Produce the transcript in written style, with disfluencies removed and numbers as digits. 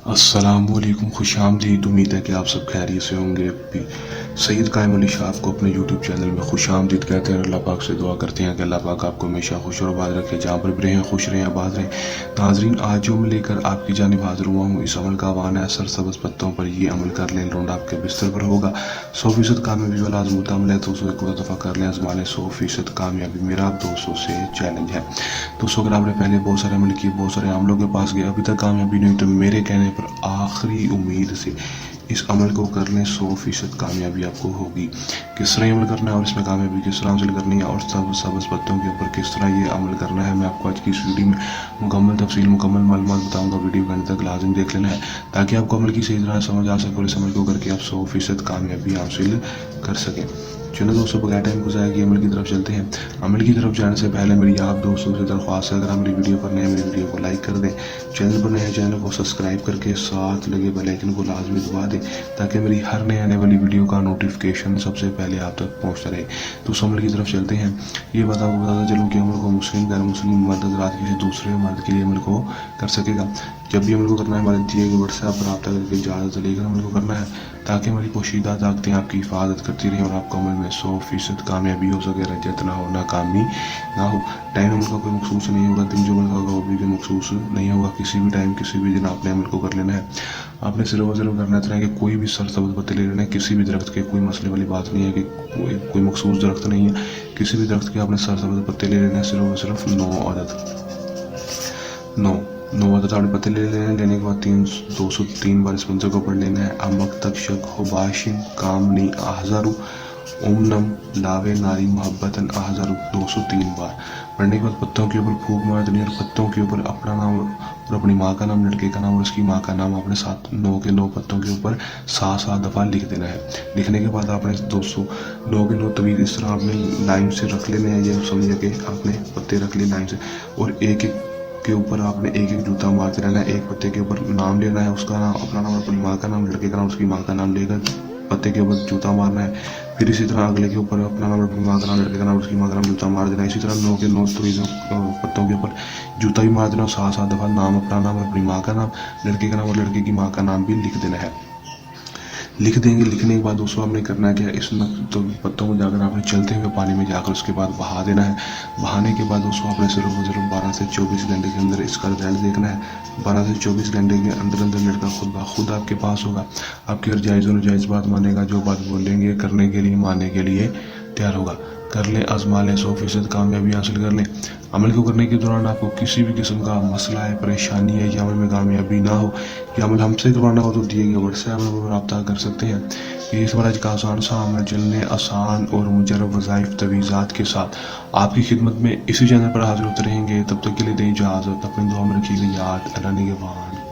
अस्सलामुअलैकुम, खुश आमदीद। उम्मीद है कि आप सब खैरियत से होंगे। सैयद कायम अली शाह को अपने यूट्यूब चैनल में खुश आमदीद कहते हैं। अल्लाह पाक से दुआ करते हैं कि अल्लाह पाक आपको हमेशा खुश और आबाद रखे, जहाँ पर भी रहें खुश रहें, आबाद रहें। नाजरीन, आज जो मैं लेकर आपकी जानिब हाजिर हुआ हूँ, इस अमल का आह्वान है सरसब्ज़ पत्तों पर ये अमल कर लें, लौंडा आपके बिस्तर पर होगा। 100% कामयाबी वाला आजमूदा अमल है, तो उसे एक दफ़ा कर लें, आजमा लें। 100% कामयाबी मेरा आप दोस्तों से चैलेंज है। दोस्तों, अगर आपने पहले बहुत सारे अमल किए, बहुत सारे अमलों के पास गए, अभी तक कामयाबी नहीं, तो मेरे कहने पर आखिरी उम्मीद से इस अमल को कर लें। 100% कामयाबी आपको होगी। किस तरह अमल करना है और इसमें कामयाबी किस तरह हासिल करनी है और सब्ज़ पत्तों के ऊपर किस तरह ये अमल करना है, मैं आपको आज की इस वीडियो में मुकम्मल तफसील, मुकम्मल मालूमात बताऊंगा। वीडियो के अंत तक लाजिम देख लेना है ताकि आपको अमल की सही तरह समझ आ सके और इस अमल को करके आप 100% कामयाबी हासिल कर सकें। चलो दोस्तों, बगैर टाइम गुजारे कि अमल की तरफ चलते हैं। अमल की तरफ जाने से पहले मेरी आप दोस्तों से दरख्वास्त है, अगर आप मेरी वीडियो पर नए हैं, मेरी वीडियो को लाइक कर दें, चैनल पर नए हैं चैनल को सब्सक्राइब करके साथ लगे बेल आइकन को लाजमी दबा दें ताकि मेरी हर नए आने वाली वीडियो का नोटिफिकेशन सबसे पहले आप तक पहुंचता रहे। तो उस अमल की तरफ चलते हैं। ये बात आपको बताता चलूँ कि अमल को मुस्लिम गैर मुस्लिम मर्द हज़रात किसी दूसरे मर्द के लिए अमल को कर सकेगा। जब भी अमल को करना है, हमारे दिए गए व्हाट्सएप पर रब्ता करके इजाज़त लेकर अमल को करना है ताकि हमारी पोशीदा ताकतें आपकी हिफाजत करती रहें और आपको अमल में 100% कामयाबी हो सके, रजत ना हो, नाकामी ना हो। टाइम अमल का कोई मखसूस नहीं होगा, दिन जो अमल का होगा वो भी मखसूस नहीं होगा। किसी भी टाइम किसी भी दिन आपने अमल को कर लेना है। आपने सिर्फ करना है कि कोई भी सरसब्ज़ पत्ते ले लेना है, किसी भी दरख्त के। कोई मसले वाली बात नहीं है कि कोई मखसूस दरख्त नहीं है, किसी भी दरख्त के आपने सरसब्ज़ पत्ते ले लेने हैं। सिर्फ 9 अदद आपने पत्ते ले लेने। लेने के बाद 203 बार इस मंत्र को पढ़ लेना है। अमक तक शक हो बाशिन कामनी आहजारू ओमनम लावे नारी मोहब्बतन आहजारू 203 बार पढ़ने के बाद पत्तों के ऊपर फूंक मार देनी और पत्तों के ऊपर अपना नाम और अपनी माँ का नाम, लड़के का नाम और उसकी माँ का नाम अपने साथ 9 के 9 पत्तों के ऊपर 7 दफ़ा लिख देना है। लिखने के बाद आपने दोस्तों 9 के 9 तवीज़ इस तरह आपने लाइन से रख लेने हैं। ये समझिए कि आपने पत्ते रख लिए लाइन से और एक एक के ऊपर आपने एक एक जूता मारते रहना है। एक पत्ते के ऊपर नाम लेना है, उसका नाम, अपना नाम, अपनी माँ का नाम, लड़के का नाम, उसकी माँ का नाम लेकर पत्ते के ऊपर जूता मारना है। फिर इसी तरह अगले के ऊपर अपना नाम, अपनी माँ का नाम, लड़के का नाम, उसकी माँ का नाम, जूता मार देना। इसी तरह 9 के 9 पत्तों के ऊपर जूता भी मार देना और 7 दफ़ा नाम, अपना नाम, अपनी माँ का नाम, लड़के का नाम और लड़के की माँ का नाम भी लिख देना है। लिख देंगे। लिखने के बाद दोस्तों आपने करना है क्या, इस तो पत्तों को जाकर आपने चलते हुए पानी में जाकर उसके बाद बहा देना है। बहाने के बाद दोस्तों आपने सिर्फ 12 से 24 घंटे के अंदर इसका रिजल्ट देखना है। 12 से 24 घंटे के अंदर लड़का खुद ब खुद आपके पास होगा। आपकी हर जायज़ और नाजायज़ बात मानेगा, जो बात बोलेंगे करने के लिए, मानने के लिए तैयार होगा। कर लें, आजमा लें, 100% कामयाबी हासिल कर लें। अमल को करने के दौरान आपको किसी भी किस्म का मसला है, परेशानी है या अमल में कामयाबी ना हो या अमल हमसे करवाना हो तो दिए गए व्हाट्सएप नंबर पर रब्ता कर सकते हैं। ये इस बार का आसान सा अमल चलने आसान और मुजरब वज़ाइफ तवीज़ात के साथ आपकी खिदमत में इसी चैनल पर हाजिर होते रहेंगे। तब तक के लिए दें इजाज़त। अपने दुआ में रखिएगा याद। अल्लाह निगहबान।